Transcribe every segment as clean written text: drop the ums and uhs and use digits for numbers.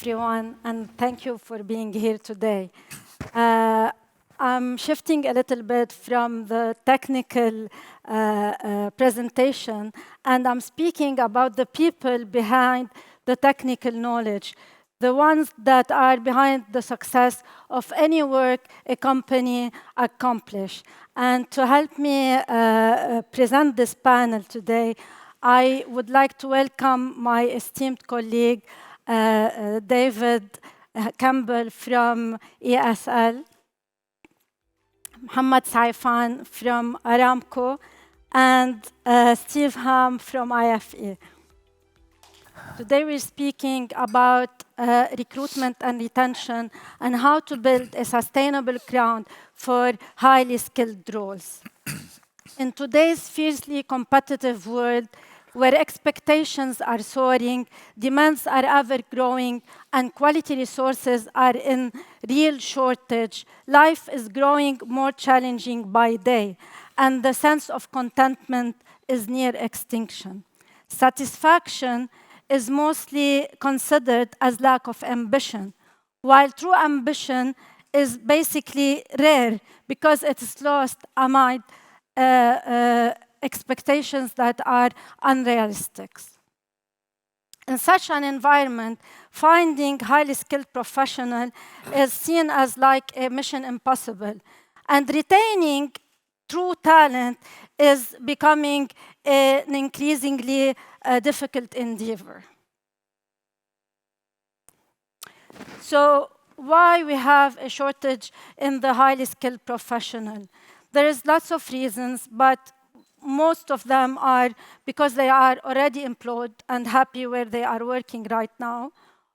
everyone, and thank you for being here today. I'm shifting a little bit from the technical presentation, and I'm speaking about the people behind the technical knowledge, the ones that are behind the success of any work a company accomplish. And to help me present this panel today, I would like to welcome my esteemed colleague, David Campbell from ESL, Mohammed Al Saeefan from Aramco, and Steve Hamm from IFE. Today we're speaking about recruitment and retention and how to build a sustainable ground for highly skilled roles. In today's fiercely competitive world, where expectations are soaring, demands are ever-growing, and quality resources are in real shortage, life is growing more challenging by day, and the sense of contentment is near extinction. Satisfaction is mostly considered as lack of ambition, while true ambition is basically rare because it is lost amid expectations that are unrealistic. In such an environment, finding highly skilled professionals is seen as like a mission impossible, and retaining true talent is becoming an increasingly difficult endeavor. So why we have a shortage in the highly skilled professional? There is lots of reasons, but most of them are because they are already employed and happy where they are working right now,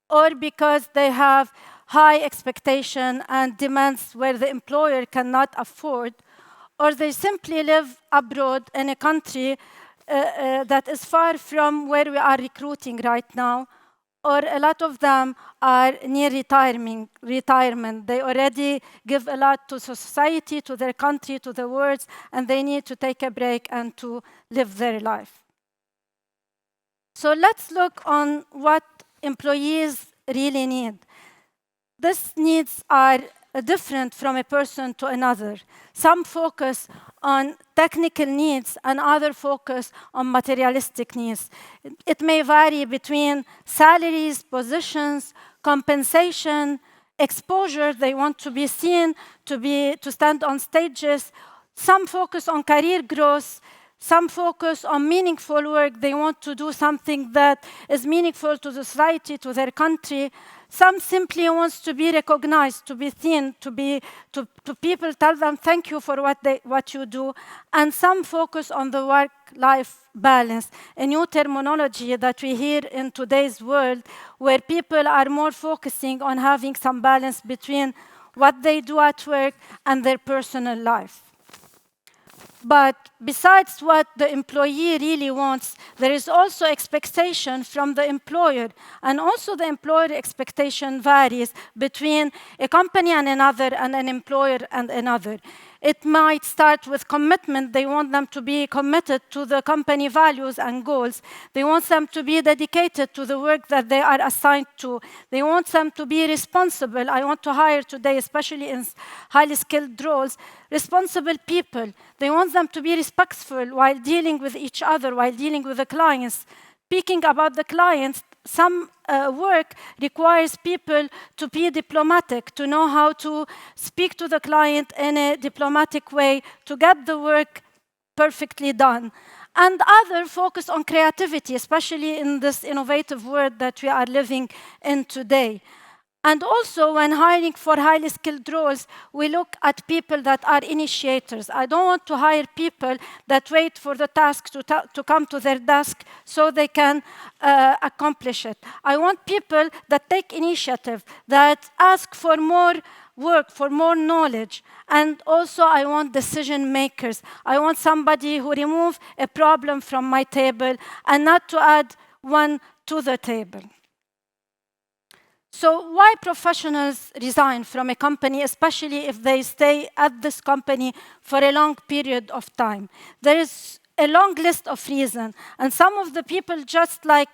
or because they have high expectation and demands where the employer cannot afford, or they simply live abroad in a country that is far from where we are recruiting right now, or a lot of them are near retirement. They already give a lot to society, to their country, to the world, and they need to take a break and to live their life. So let's look on what employees really need. These needs are different from a person to another. Some focus on technical needs and others focus on materialistic needs. It may vary between salaries, positions, compensation, exposure. They want to be seen, to stand on stages. Some focus on career growth. Some focus on meaningful work. They want to do something that is meaningful to society, to their country. Some simply wants to be recognized, to be seen, to people tell them thank you for what you do. And some focus on the work-life balance, a new terminology that we hear in today's world, where people are more focusing on having some balance between what they do at work and their personal life. But besides what the employee really wants, there is also expectation from the employer. And also the employer expectation varies between a company and another, and an employer and another. It might start with commitment. They want them to be committed to the company values and goals. They want them to be dedicated to the work that they are assigned to. They want them to be responsible. I want to hire today, especially in highly skilled roles, responsible people. They want them to be respectful while dealing with each other, while dealing with the clients. Speaking about the clients, some work requires people to be diplomatic, to know how to speak to the client in a diplomatic way, to get the work perfectly done. And others focus on creativity, especially in this innovative world that we are living in today. And also, when hiring for highly skilled roles, we look at people that are initiators. I don't want to hire people that wait for the task to come to their desk so they can accomplish it. I want people that take initiative, that ask for more work, for more knowledge. And also, I want decision makers. I want somebody who removes a problem from my table and not to add one to the table. So why professionals resign from a company, especially if they stay at this company for a long period of time? There is a long list of reasons, and some of the people just like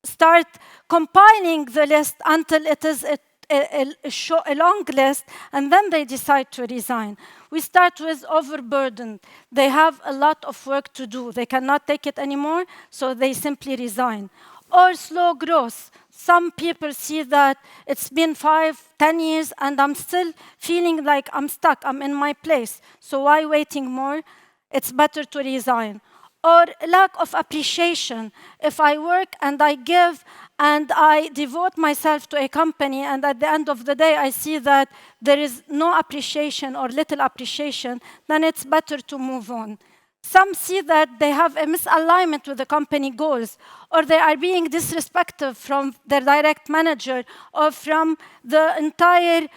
start compiling the list until it is a long list, and then they decide to resign. We start with overburdened. They have a lot of work to do. They cannot take it anymore, so they simply resign. Or slow growth. Some people see that it's been 5, 10 years, and I'm still feeling like I'm stuck, I'm in my place. So why waiting more? It's better to resign. Or lack of appreciation. If I work and I give and I devote myself to a company, and at the end of the day I see that there is no appreciation or little appreciation, then it's better to move on. Some see that they have a misalignment with the company goals, or they are being disrespectful from their direct manager or from the entire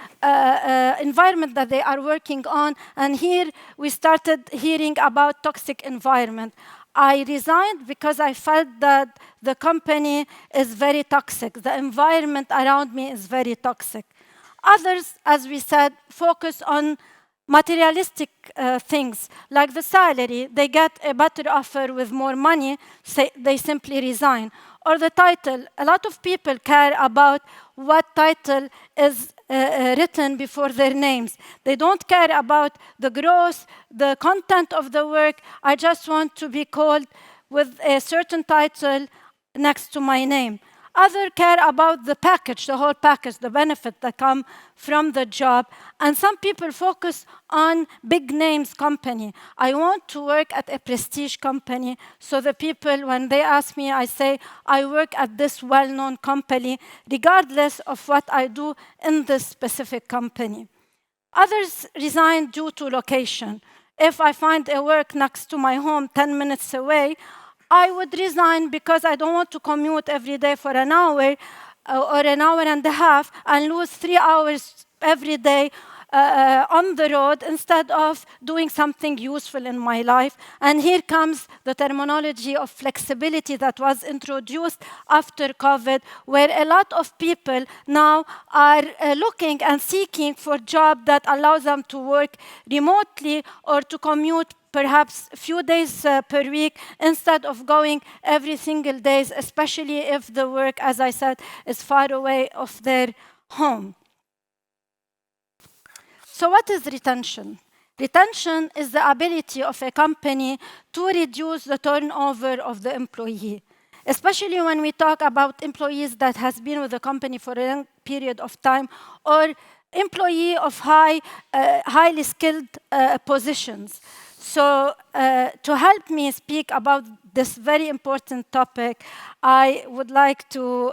environment that they are working on. And here we started hearing about toxic environment. I resigned because I felt that the company is very toxic. The environment around me is very toxic. Others, as we said, focus on materialistic things, like the salary. They get a better offer with more money, they simply resign. Or the title. A lot of people care about what title is written before their names. They don't care about the growth, the content of the work. I just want to be called with a certain title next to my name. Others care about the package, the whole package, the benefits that come from the job. And some people focus on big names company. I want to work at a prestige company, so the people, when they ask me, I say, I work at this well-known company, regardless of what I do in this specific company. Others resign due to location. If I find a work next to my home, 10 minutes away, I would resign because I don't want to commute every day for an hour or an hour and a half and lose 3 hours every day on the road instead of doing something useful in my life. And here comes the terminology of flexibility that was introduced after COVID, where a lot of people now are looking and seeking for jobs that allow them to work remotely or to commute perhaps a few days per week instead of going every single day, especially if the work, as I said, is far away of their home. So what is retention? Retention is the ability of a company to reduce the turnover of the employee, especially when we talk about employees that has been with the company for a long period of time, or employee of highly skilled positions. So to help me speak about this very important topic, I would like to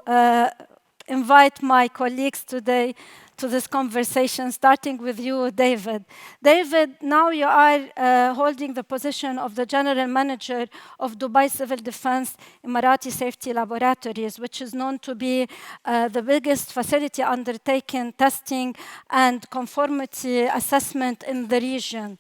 invite my colleagues today to this conversation, starting with you, David. David, now you are holding the position of the General Manager of Dubai Civil Defense Emirati Safety Laboratories, which is known to be the biggest facility undertaking testing and conformity assessment in the region.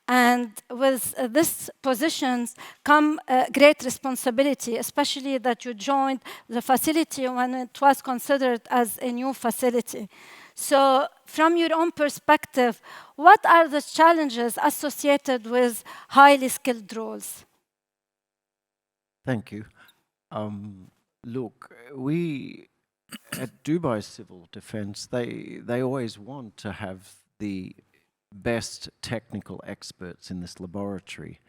And with these positions come great responsibility, especially that you joined the facility when it was considered as a new facility. So from your own perspective, what are the challenges associated with highly skilled roles? Thank you. Look, we at Dubai Civil Defense, they always want to have the best technical experts in this laboratory.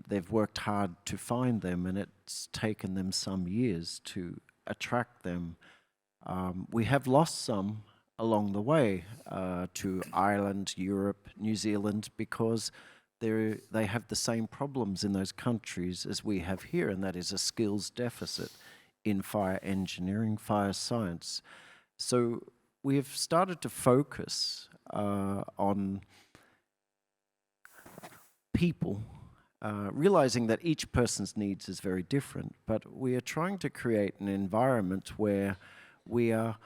They've worked hard to find them, and it's taken them some years to attract them. We have lost some along the way to Ireland, Europe, New Zealand, because they have the same problems in those countries as we have here, and that is a skills deficit in fire engineering, fire science. So we have started to focus on people, realizing that each person's needs is very different, but we are trying to create an environment where we are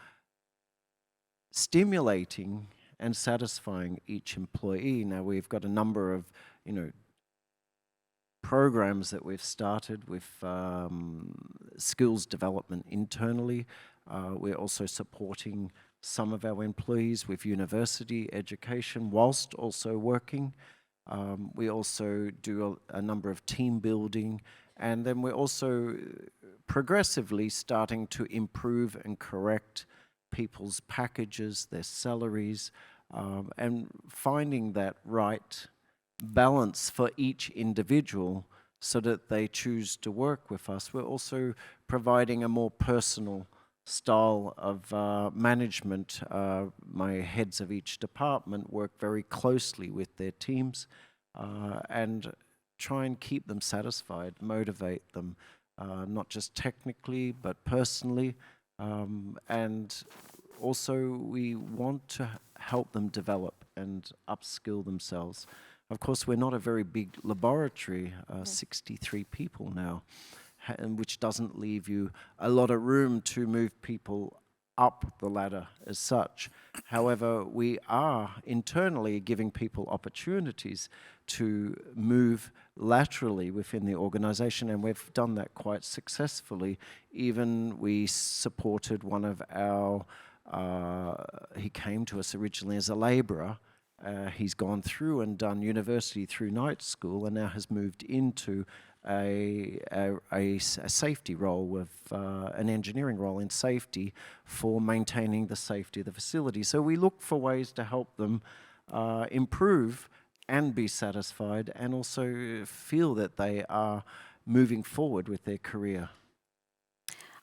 stimulating and satisfying each employee. Now, we've got a number of, programs that we've started with skills development internally. We're also supporting some of our employees with university education whilst also working. We also do a number of team building, and then we're also progressively starting to improve and correct people's packages, their salaries, and finding that right balance for each individual so that they choose to work with us. We're also providing a more personal style of management. My heads of each department work very closely with their teams and try and keep them satisfied, motivate them, not just technically, but personally. And also we want to help them develop and upskill themselves. Of course, we're not a very big laboratory, 63 people now, and which doesn't leave you a lot of room to move people up the ladder as such. However, we are internally giving people opportunities to move laterally within the organization, and we've done that quite successfully. Even we supported one of our, he came to us originally as a laborer. He's gone through and done university through night school and now has moved into a safety role with an engineering role in safety for maintaining the safety of the facility. So we look for ways to help them improve and be satisfied and also feel that they are moving forward with their career.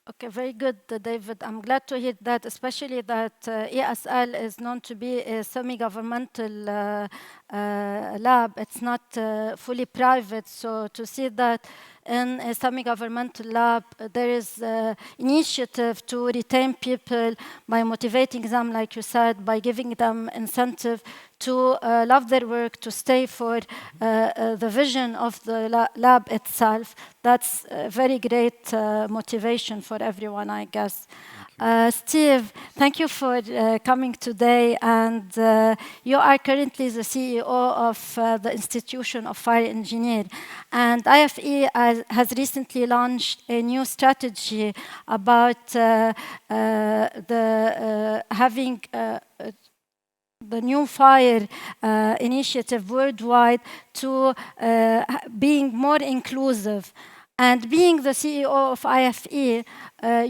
Okay, very good, David. I'm glad to hear that, especially that ESL is known to be a semi-governmental lab. It's not fully private, so to see that in a semi-governmental lab, there is initiative to retain people by motivating them, like you said, by giving them incentive to love their work, to stay for the vision of the lab itself. That's a very great motivation for everyone, I guess. Steve, thank you for coming today. And you are currently the CEO of the Institution of Fire Engineer. And IFE has recently launched a new strategy about having the new fire initiative worldwide to being more inclusive. And being the CEO of IFE,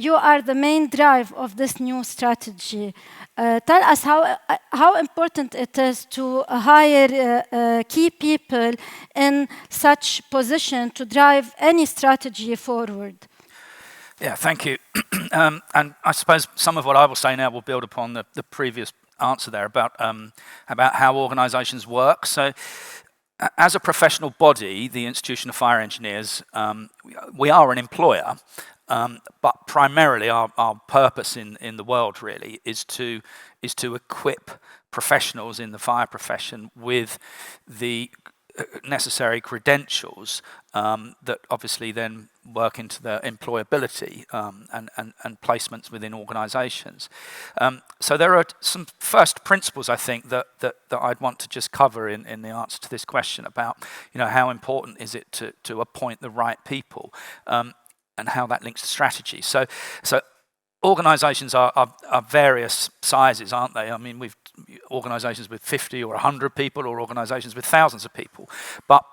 you are the main drive of this new strategy. Tell us how important it is to hire key people in such position to drive any strategy forward. Yeah, thank you. And I suppose some of what I will say now will build upon the previous answer there about how organisations work. So, as a professional body, the Institution of Fire Engineers, we are an employer, but primarily our purpose in the world really is to equip professionals in the fire profession with the necessary credentials that obviously then work into their employability and placements within organisations. So there are some first principles I think that I'd want to just cover in the answer to this question about how important is it to appoint the right people and how that links to strategy. So organisations are various sizes, aren't they? I mean, we've organisations with 50 or 100 people or organisations with thousands of people. But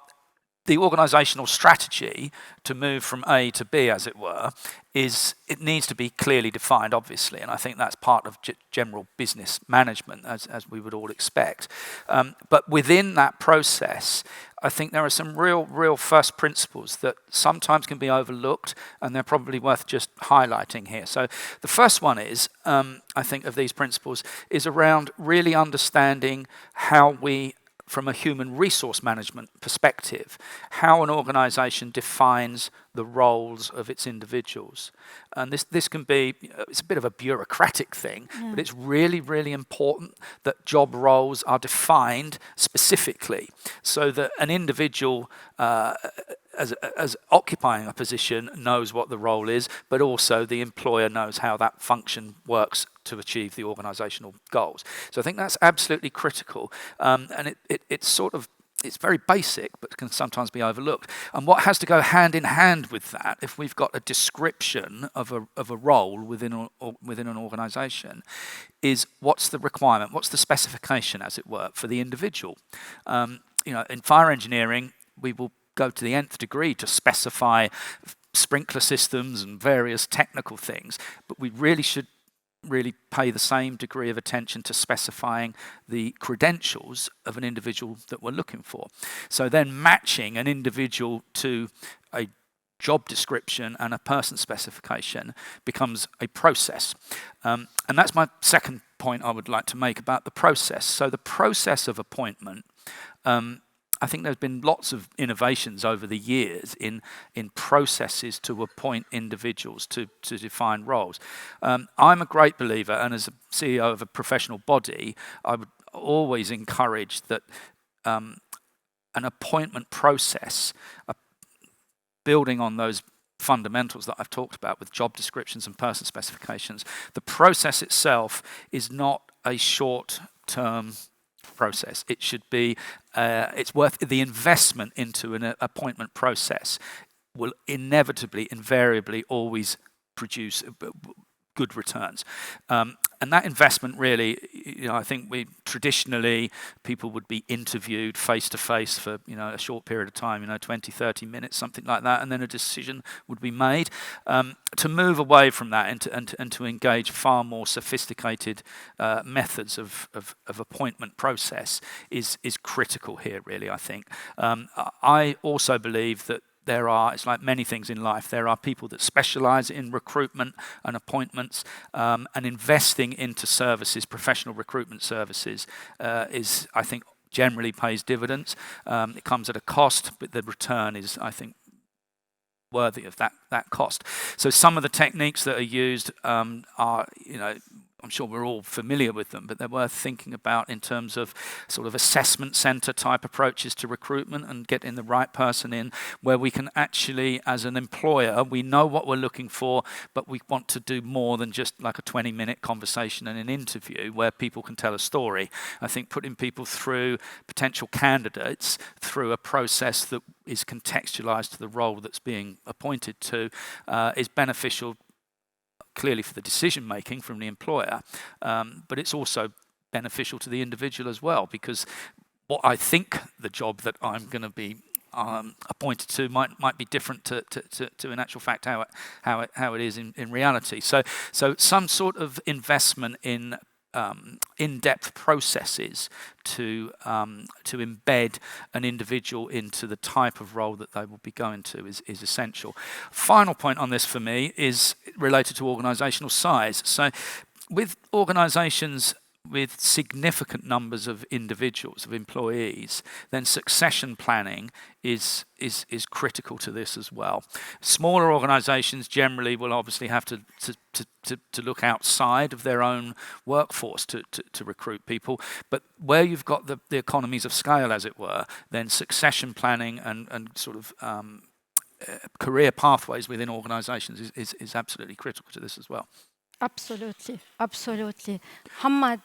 the organisational strategy to move from A to B, as it were, it needs to be clearly defined, obviously, and I think that's part of general business management, as we would all expect. But within that process, I think there are some real first principles that sometimes can be overlooked, and they're probably worth just highlighting here. So the first one is, I think, of these principles is around really understanding how we, from a human resource management perspective, how an organisation defines the roles of its individuals. And this can be, it's a bit of a bureaucratic thing, but it's really important that job roles are defined specifically so that an individual as occupying a position knows what the role is, but also the employer knows how that function works to achieve the organisational goals. So I think that's absolutely critical, and it's very basic, but can sometimes be overlooked. And what has to go hand in hand with that, if we've got a description of a role within an organisation, is what's the requirement, what's the specification, as it were, for the individual. In fire engineering, we will go to the nth degree to specify sprinkler systems and various technical things, but we really should pay the same degree of attention to specifying the credentials of an individual that we're looking for. So then matching an individual to a job description and a person specification becomes a process. And that's my second point I would like to make about the process. So the process of appointment, I think there's been lots of innovations over the years in processes to appoint individuals to define roles. I'm a great believer, and as a CEO of a professional body, I would always encourage that an appointment process, building on those fundamentals that I've talked about with job descriptions and person specifications, the process itself is not a short-term process. It should be, it's worth the investment into an appointment process will inevitably, invariably always produce good returns. And that investment really, I think traditionally people would be interviewed face to face for, a short period of time, 20, 30 minutes, something like that, and then a decision would be made. To move away from that and to engage far more sophisticated methods of appointment process is critical here, really, I think. I also believe that it's like many things in life, there are people that specialize in recruitment and appointments, and investing into services, professional recruitment services, is, I think, generally pays dividends. It comes at a cost, but the return is, I think, worthy of that cost. So some of the techniques that are used are, I'm sure we're all familiar with them, but they're worth thinking about in terms of sort of assessment center type approaches to recruitment and getting the right person in, where we can actually, as an employer, we know what we're looking for, but we want to do more than just like a 20-minute conversation and an interview where people can tell a story. I think putting people through, potential candidates, through a process that is contextualized to the role that's being appointed to is beneficial, clearly for the decision making from the employer, but it's also beneficial to the individual as well, because what I think the job that I'm going to be appointed to might be different to in actual fact how it is in reality. So some sort of investment in in-depth processes to embed an individual into the type of role that they will be going to is essential. Final point on this for me is related to organisational size. So with organisations with significant numbers of individuals, of employees, then succession planning is critical to this as well. Smaller organisations generally will obviously have to look outside of their own workforce to recruit people, but where you've got the economies of scale, as it were, then succession planning and sort of career pathways within organisations is absolutely critical to this as well. Absolutely, absolutely. Mohammed,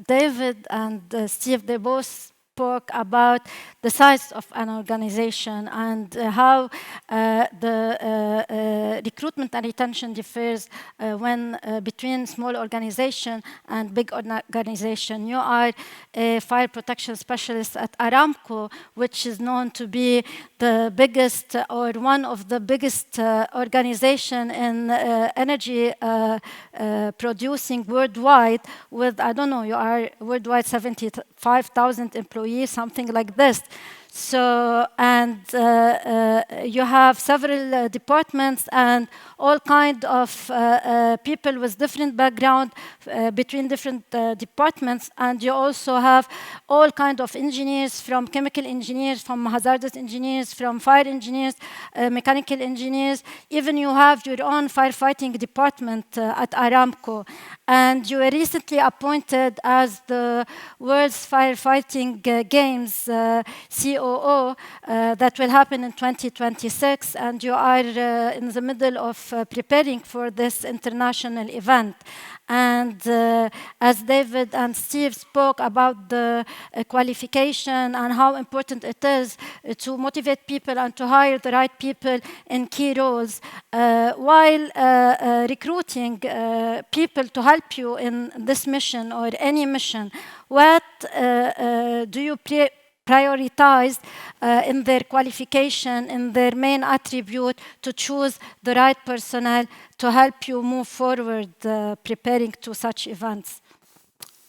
David and Steve, they both spoke about the size of an organization and how the recruitment and retention differs when between small organization and big organization. You are a fire protection specialist at Aramco, which is known to be the biggest or one of the biggest organization in energy producing worldwide with, I don't know, you are worldwide 75,000 employees, something like this. So, and you have several departments and all kind of people with different background between different departments, and you also have all kind of engineers, from chemical engineers, from hazardous engineers, from fire engineers, mechanical engineers. Even you have your own firefighting department at Aramco. And you were recently appointed as the World's Firefighting Games COO that will happen in 2026, and you are in the middle of preparing for this international event. And as David and Steve spoke about the qualification and how important it is to motivate people and to hire the right people in key roles, while recruiting people to help you in this mission or any mission, what do you prioritized in their qualification, in their main attribute, to choose the right personnel to help you move forward preparing to such events.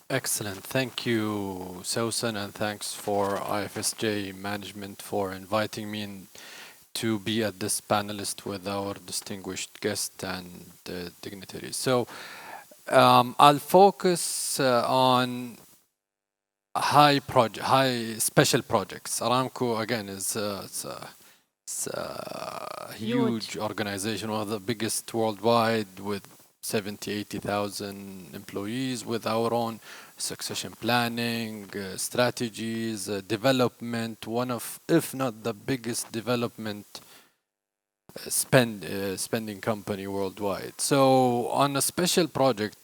Excellent. Thank you, Sawsan, and thanks for IFSJ management for inviting me in to be at this panelist with our distinguished guest and dignitaries. So I'll focus on high special projects. Aramco, again, is it's a huge organization, one of the biggest worldwide, with 70, 80,000 employees, with our own succession planning, strategies, development, one of, if not the biggest development spending company worldwide. So on a special project,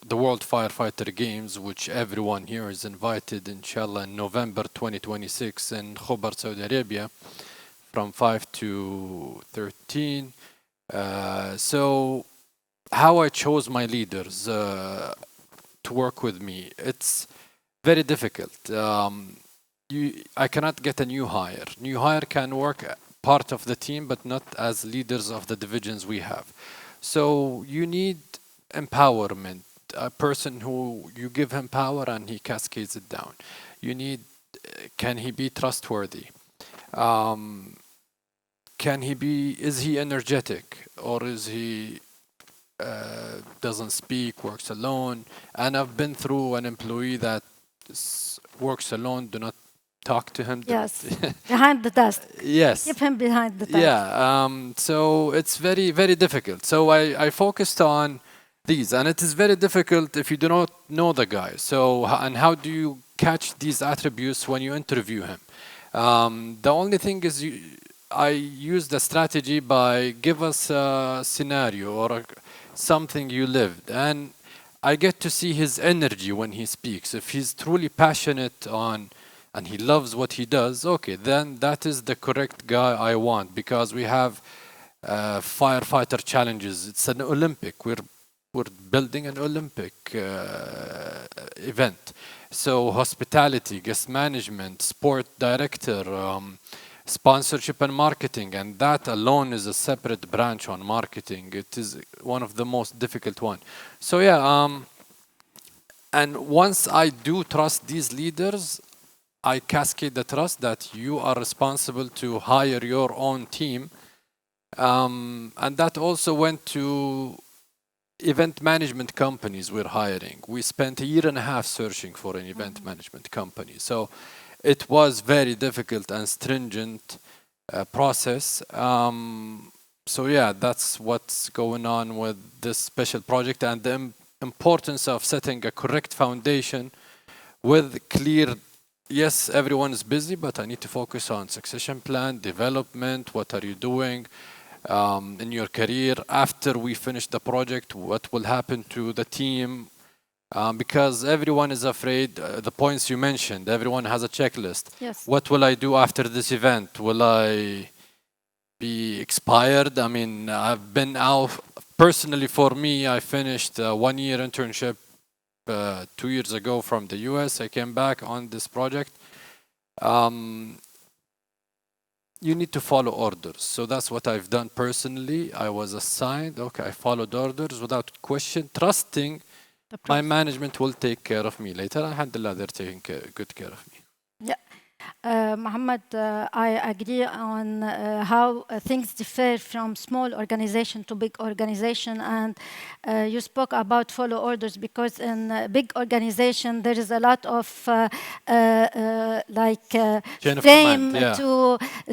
the World Firefighter Games, which everyone here is invited, inshallah, in November 2026 in Khobar, Saudi Arabia, from 5 to 13. So how I chose my leaders to work with me, it's very difficult. I cannot get a new hire. New hire can work part of the team, but not as leaders of the divisions we have. So you need empowerment, a person who you give him power and he cascades it down. You need, can he be trustworthy? Is he energetic, or is he doesn't speak, works alone? And I've been through an employee that works alone, do not talk to him. Yes, behind the desk. Yes. Keep him behind the desk. Yeah, so it's very, very difficult. So I focused on these, and it is very difficult if you do not know the guy. So, and how do you catch these attributes when you interview him? The only thing is I use the strategy by give us a scenario or something you lived, and I get to see his energy when he speaks. If he's truly passionate on and he loves what he does, okay, then that is the correct guy I want, because we have firefighter challenges. It's an Olympic. We're building an Olympic event. So hospitality, guest management, sport director, sponsorship and marketing, and that alone is a separate branch on marketing. It is one of the most difficult one. So yeah, and once I do trust these leaders, I cascade the trust that you are responsible to hire your own team. And that also went to event management companies we're hiring. We spent 1.5 years searching for an event management company. So it was very difficult and stringent process. So yeah, that's what's going on with this special project, and the importance of setting a correct foundation with clear, yes, everyone is busy, but I need to focus on succession plan, development, what are you doing in your career after we finish the project, what will happen to the team, because everyone is afraid, the points you mentioned, everyone has a checklist. Yes. What will I do after this event? Will I be expired? I mean, I've been out, personally for me, I finished a 1-year internship 2 years ago from the US. I came back on this project. You need to follow orders. So that's what I've done personally. I was assigned, okay, I followed orders without question, trusting my management will take care of me later. Alhamdulillah, they're taking good care of me. Yeah. Mohammed, I agree on how things differ from small organization to big organization, and you spoke about follow orders, because in a big organization there is a lot of frame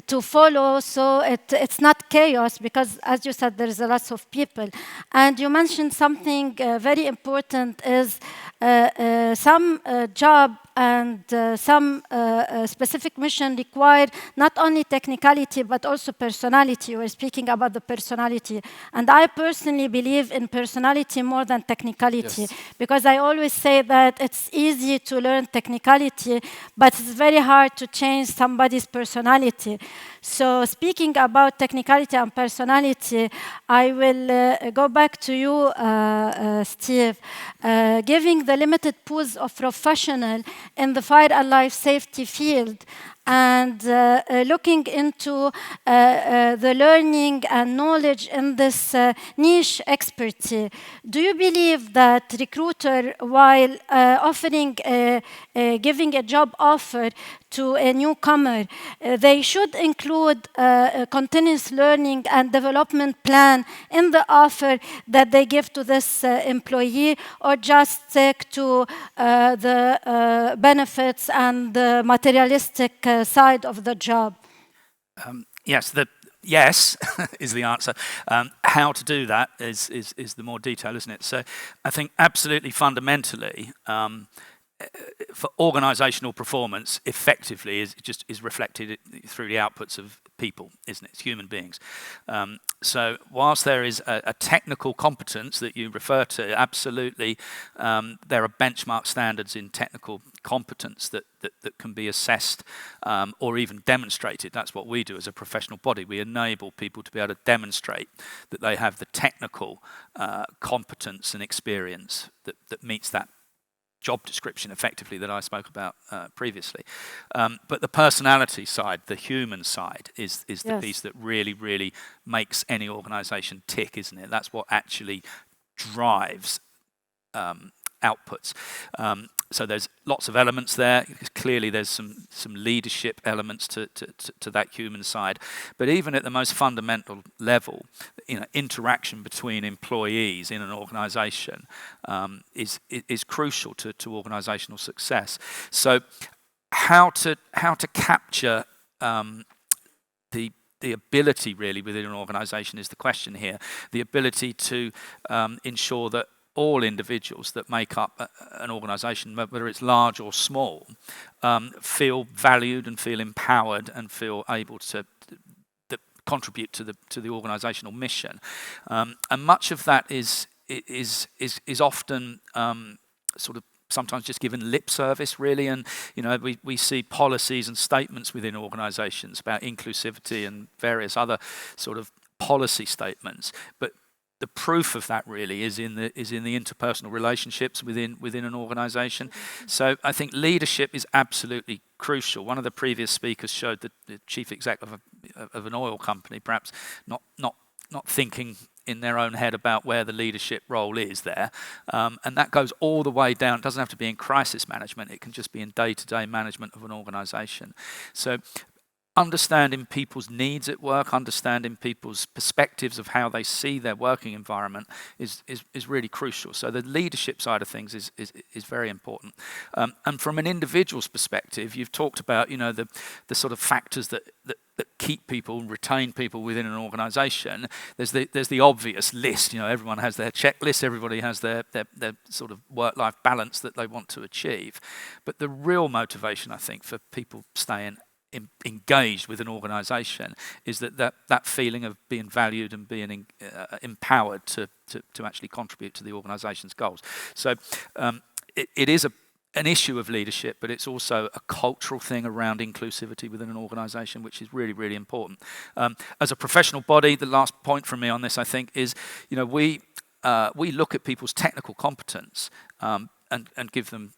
to follow, so it's not chaos, because as you said, there is a lot of people. And you mentioned something very important, is some job and some specific mission require not only technicality but also personality. We're speaking about the personality, and I personally believe in personality more than technicality. Yes. Because I always say that it's easy to learn technicality, but it's very hard to change somebody's personality. So speaking about technicality and personality, I will go back to you, Steve. Giving the limited pools of professional in the fire and life safety field and looking into the learning and knowledge in this niche expertise, do you believe that recruiter, while giving a job offer to a newcomer, they should include a continuous learning and development plan in the offer that they give to this employee, or just stick to the benefits and the materialistic side of the job? Yes, yes is the answer. How to do that is the more detail, isn't it? So I think absolutely fundamentally, for organisational performance, effectively is reflected through the outputs of people, isn't it? It's human beings. So whilst there is a technical competence that you refer to, absolutely, there are benchmark standards in technical competence that can be assessed or even demonstrated. That's what we do as a professional body. We enable people to be able to demonstrate that they have the technical competence and experience that meets that job description effectively that I spoke about previously. But the personality side, the human side, is the piece that really makes any organisation tick, isn't it? That's what actually drives outputs. So there's lots of elements there. Clearly there's some leadership elements to that human side. But even at the most fundamental level, interaction between employees in an organisation is crucial to organisational success. So how to capture the ability really within an organisation is the question here. The ability to ensure that all individuals that make up an organisation, whether it's large or small, feel valued and feel empowered and feel able to contribute to the organisational mission, and much of that is often sort of sometimes just given lip service, really. And we see policies and statements within organisations about inclusivity and various other sort of policy statements, but the proof of that really is in the interpersonal relationships within an organisation. So I think leadership is absolutely crucial. One of the previous speakers showed the chief exec of an oil company, perhaps not thinking in their own head about where the leadership role is there, and that goes all the way down. It doesn't have to be in crisis management. It can just be in day-to-day management of an organisation. So understanding people's needs at work, understanding people's perspectives of how they see their working environment is really crucial. So the leadership side of things is very important. And from an individual's perspective, you've talked about the sort of factors that keep people, retain people within an organisation. There's the obvious list. Everyone has their checklist. Everybody has their sort of work-life balance that they want to achieve. But the real motivation, I think, for people staying engaged with an organisation is that feeling of being valued and being empowered to actually contribute to the organisation's goals. So it is an issue of leadership, but it's also a cultural thing around inclusivity within an organisation, which is really, really important. As a professional body, the last point from me on this, I think, is we look at people's technical competence and give them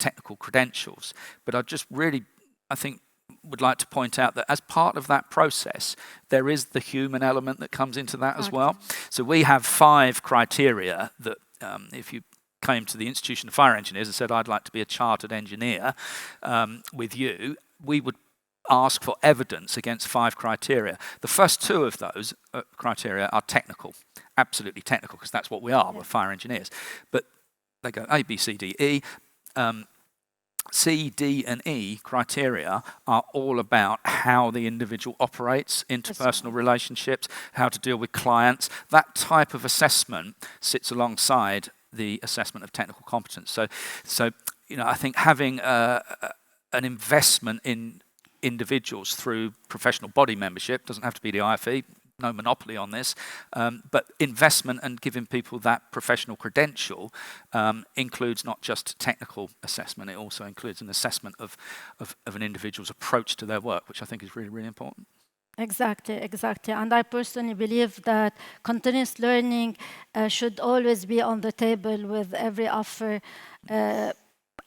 technical credentials, but I think would like to point out that as part of that process, there is the human element that comes into that as well. So we have 5 criteria that if you came to the Institution of Fire Engineers and said, I'd like to be a chartered engineer with you, we would ask for evidence against 5 criteria. The first 2 of those criteria are technical, absolutely technical, because that's what we are, we're fire engineers. But they go A, B, C, D, E. C, D, and E criteria are all about how the individual operates, interpersonal relationships, how to deal with clients. That type of assessment sits alongside the assessment of technical competence. So I think having an investment in individuals through professional body membership, doesn't have to be the IFE, no monopoly on this, but investment and giving people that professional credential includes not just technical assessment, it also includes an assessment of an individual's approach to their work, which I think is really, really important. Exactly. And I personally believe that continuous learning should always be on the table with every offer.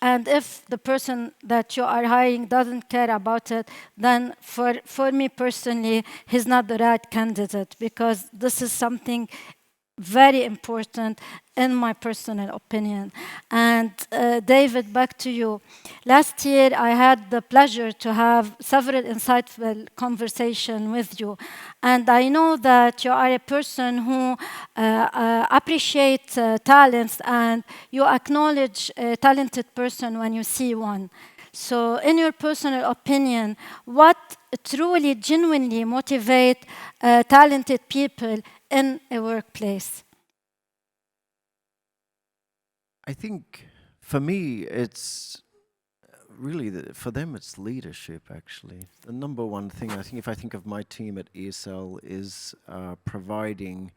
And if the person that you are hiring doesn't care about it, then for me personally, he's not the right candidate, because this is something very important in my personal opinion. And David, back to you. Last year, I had the pleasure to have several insightful conversations with you. And I know that you are a person who appreciates talents, and you acknowledge a talented person when you see one. So in your personal opinion, what truly, genuinely motivate talented people in a workplace? I think for me, it's really, for them, it's leadership, actually. The number one thing, I think, if I think of my team at ESL, is providing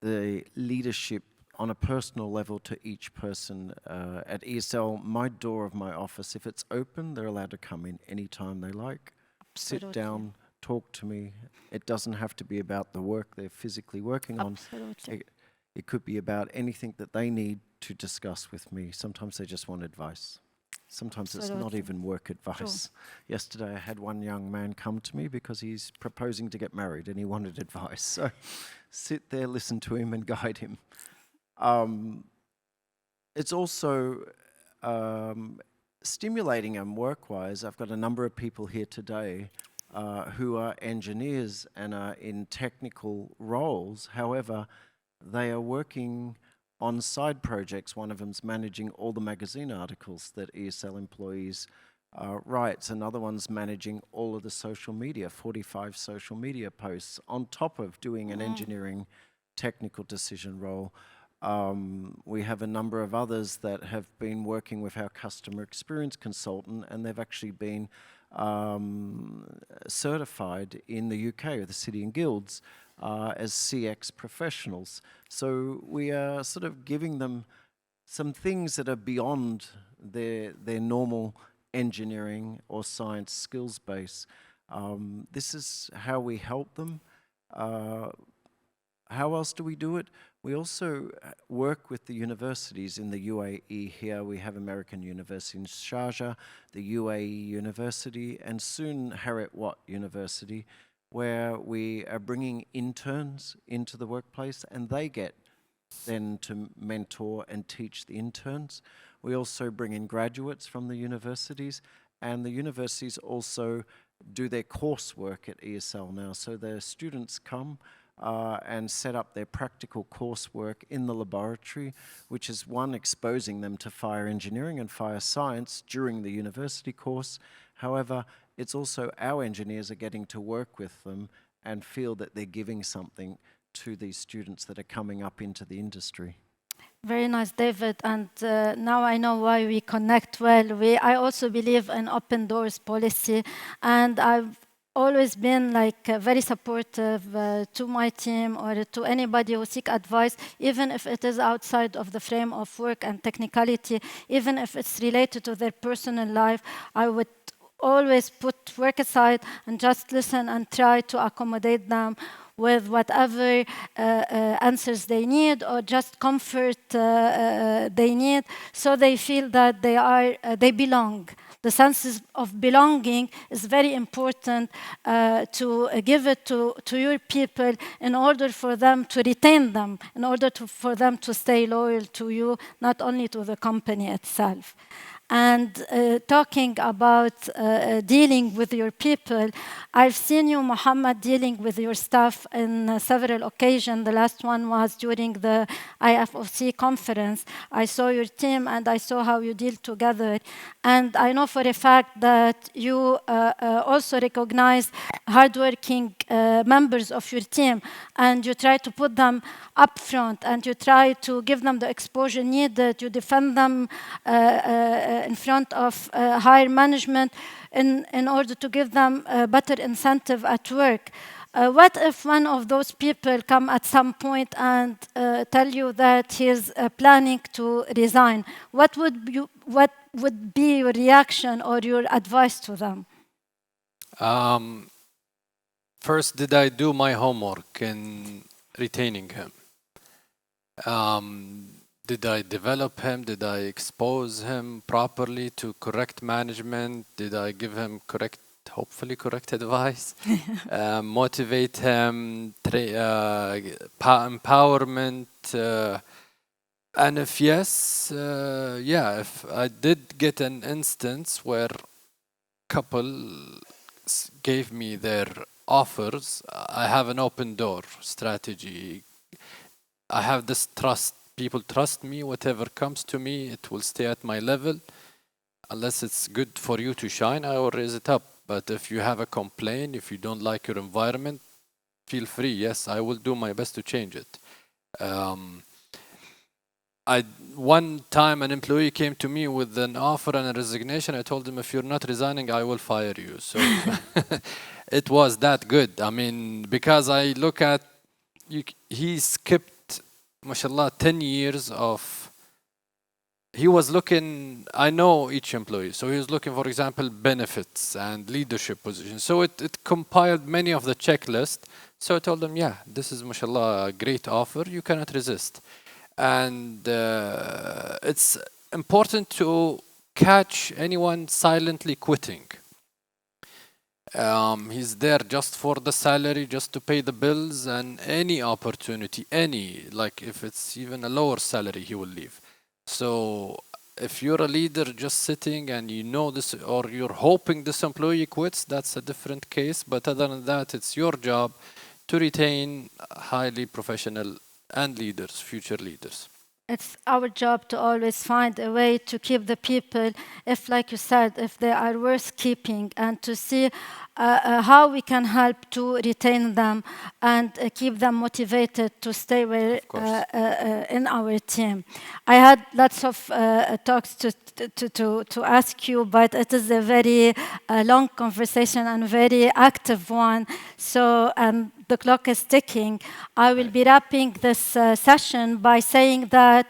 the leadership on a personal level to each person. At ESL, my door of my office, if it's open, they're allowed to come in anytime they like. Absolutely. Sit down, talk to me. It doesn't have to be about the work they're physically working on. Absolutely. It could be about anything that they need to discuss with me. Sometimes they just want advice. Sometimes it's not even work advice. Yesterday I had one young man come to me because he's proposing to get married and he wanted advice. So sit there, listen to him and guide him. It's also stimulating them work-wise. I've got a number of people here today who are engineers and are in technical roles. However, they are working on side projects. One of them's managing all the magazine articles that ESL employees writes. Another one's managing all of the social media, 45 social media posts, on top of doing an engineering technical decision role. We have a number of others that have been working with our customer experience consultant, and they've actually been certified in the UK with the City and Guilds as CX professionals. So we are sort of giving them some things that are beyond their normal engineering or science skills base. This is how we help them. How else do we do it? We also work with the universities in the UAE here. We have American University in Sharjah, the UAE University, and soon Harriet Watt University, where we are bringing interns into the workplace, and they get then to mentor and teach the interns. We also bring in graduates from the universities, and the universities also do their coursework at ESL now. So the students come and set up their practical coursework in the laboratory, which is one, exposing them to fire engineering and fire science during the university course. However, it's also our engineers are getting to work with them and feel that they're giving something to these students that are coming up into the industry. Very nice, David. And now I know why we connect well. I also believe in open doors policy, and I've always been like very supportive to my team or to anybody who seek advice, even if it is outside of the frame of work and technicality, even if it's related to their personal life. I would always put work aside and just listen and try to accommodate them with whatever answers they need, or just comfort they need, so they feel that they belong. The sense of belonging is very important to give it to your people in order for them to retain them, in order for them to stay loyal to you, not only to the company itself. And talking about dealing with your people, I've seen you, Mohammed, dealing with your staff in several occasions. The last one was during the IFSJ conference. I saw your team and I saw how you deal together. And I know for a fact that you also recognize hardworking members of your team, and you try to put them up front, and you try to give them the exposure needed. You defend them in front of higher management in order to give them a better incentive at work. What if one of those people come at some point and tell you that he's planning to resign? What would be your reaction or your advice to them? First, did I do my homework in retaining him? Did I develop him? Did I expose him properly to correct management? Did I give him hopefully correct advice? Motivate him, empowerment. And if yes, yeah, if I did get an instance where couple gave me their offers, I have an open door strategy. I have this trust. People trust me. Whatever comes to me, it will stay at my level. Unless it's good for you to shine, I will raise it up. But if you have a complaint, if you don't like your environment, feel free. Yes, I will do my best to change it. One time an employee came to me with an offer and a resignation. I told him, if you're not resigning, I will fire you. So it was that good. I mean, because I look at, he skipped, mashallah, 10 years of, he was looking, I know each employee. So he was looking, for example, benefits and leadership positions. So it compiled many of the checklist. So I told him, yeah, this is, mashallah, a great offer. You cannot resist. And it's important to catch anyone silently quitting. He's there just for the salary, just to pay the bills, and any opportunity, like if it's even a lower salary, he will leave. So if you're a leader just sitting and you know this, or you're hoping this employee quits, that's a different case. But other than that, it's your job to retain highly professional and leaders, future leaders. It's our job to always find a way to keep the people, if, like you said, if they are worth keeping, and to see how we can help to retain them and keep them motivated to stay in our team. I had lots of talks to ask you, but it is a very long conversation and very active one. So, the clock is ticking. I will be wrapping this session by saying that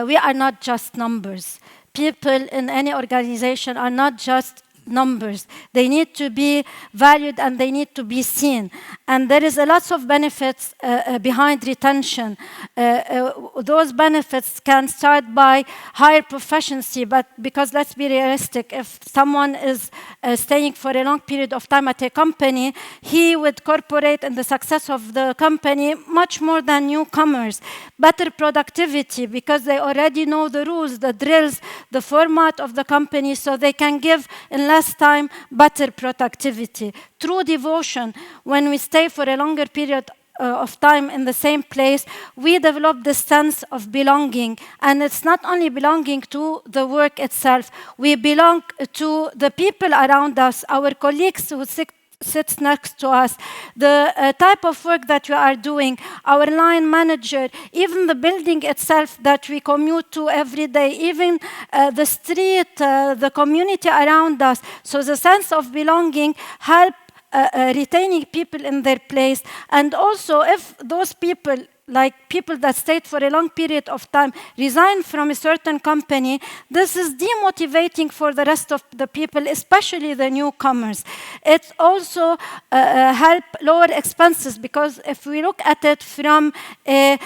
we are not just numbers. People in any organization are not just numbers. They need to be valued and they need to be seen. And there is a lot of benefits behind retention. Those benefits can start by higher proficiency, but because let's be realistic, if someone is staying for a long period of time at a company, he would incorporate in the success of the company much more than newcomers. Better productivity, because they already know the rules, the drills, the format of the company, so they can give in less time better productivity. True devotion, when we stay for a longer period of time in the same place, we develop this sense of belonging. And it's not only belonging to the work itself, we belong to the people around us, our colleagues who sits next to us, the type of work that we are doing, our line manager, even the building itself that we commute to every day, even the street, the community around us. So the sense of belonging help retaining people in their place. And also, if those people, like people that stayed for a long period of time, resign from a certain company, this is demotivating for the rest of the people, especially the newcomers. It also help lower expenses, because if we look at it from a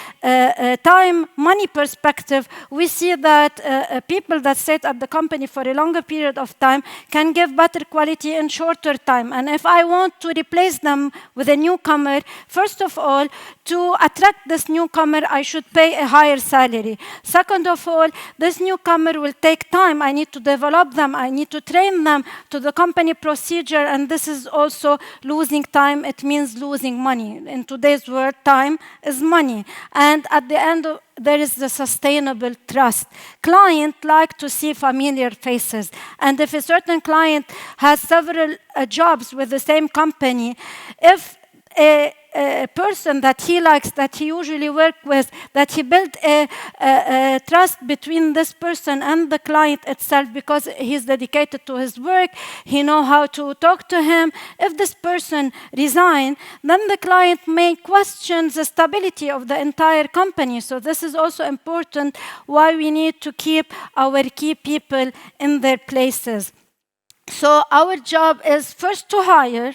time, money perspective, we see that people that stayed at the company for a longer period of time can give better quality in shorter time. And if I want to replace them with a newcomer, first of all, to attract this newcomer, I should pay a higher salary. Second of all, this newcomer will take time. I need to develop them. I need to train them to the company procedure, and this is also losing time. It means losing money. In today's world, time is money. And at the end, there is the sustainable trust. Clients like to see familiar faces. And if a certain client has several jobs with the same company, if a person that he likes, that he usually works with, that he built a trust between this person and the client itself, because he's dedicated to his work, he knows how to talk to him. If this person resigns, then the client may question the stability of the entire company. So this is also important, why we need to keep our key people in their places. So our job is first to hire,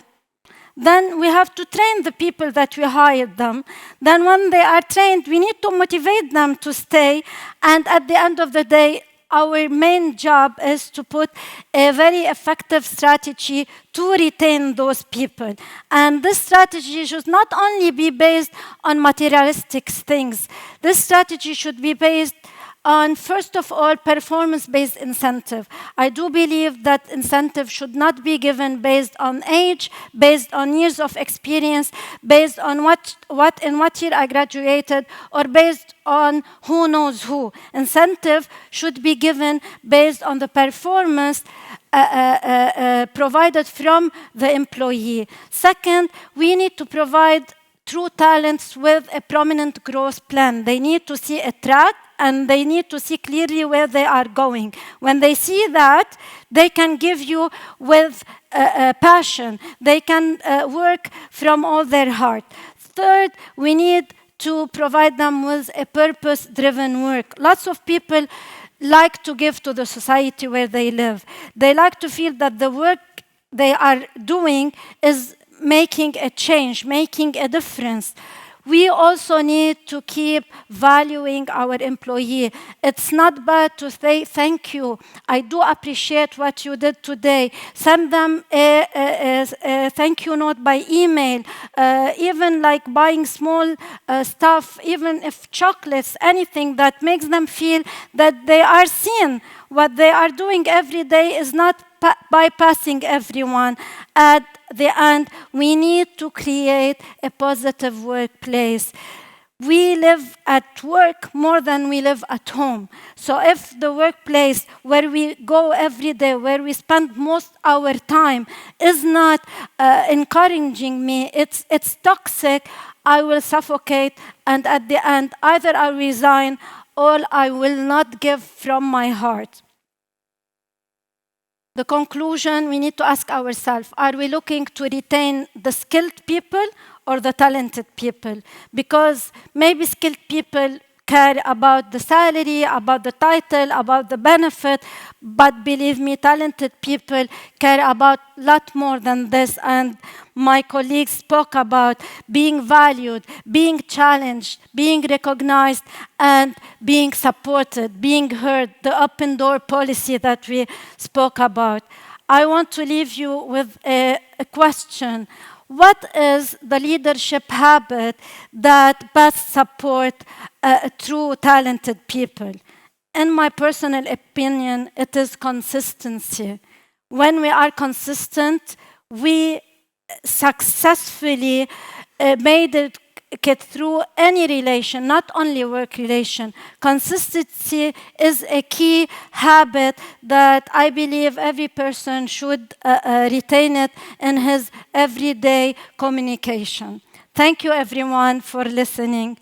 Then we have to train the people that we hired them. Then when they are trained, we need to motivate them to stay. And at the end of the day, our main job is to put a very effective strategy to retain those people. And this strategy should not only be based on materialistic things. This strategy should be based on, first of all, performance-based incentive. I do believe that incentive should not be given based on age, based on years of experience, based on in what year I graduated, or based on who knows who. Incentive should be given based on the performance provided from the employee. Second, we need to provide true talents with a prominent growth plan. They need to see a track, and they need to see clearly where they are going. When they see that, they can give you with passion. They can work from all their heart. Third, we need to provide them with a purpose-driven work. Lots of people like to give to the society where they live. They like to feel that the work they are doing is making a change, making a difference. We also need to keep valuing our employee. It's not bad to say thank you. I do appreciate what you did today. Send them a thank you note by email. Even like buying small stuff, even if chocolates, anything that makes them feel that they are seen. What they are doing every day is not bypassing everyone. At the end, we need to create a positive workplace. We live at work more than we live at home. So if the workplace where we go every day, where we spend most our time, is not encouraging me, it's toxic, I will suffocate, and at the end, either I resign or I will not give from my heart. The conclusion, we need to ask ourselves, are we looking to retain the skilled people or the talented people? Because maybe skilled people care about the salary, about the title, about the benefit, but believe me, talented people care about a lot more than this. And my colleagues spoke about being valued, being challenged, being recognized, and being supported, being heard, the open door policy that we spoke about. I want to leave you with a question. What is the leadership habit that best supports true talented people? In my personal opinion, it is consistency. When we are consistent, we successfully made it get through any relation, not only work relation. Consistency is a key habit that I believe every person should retain it in his everyday communication. Thank you, everyone, for listening.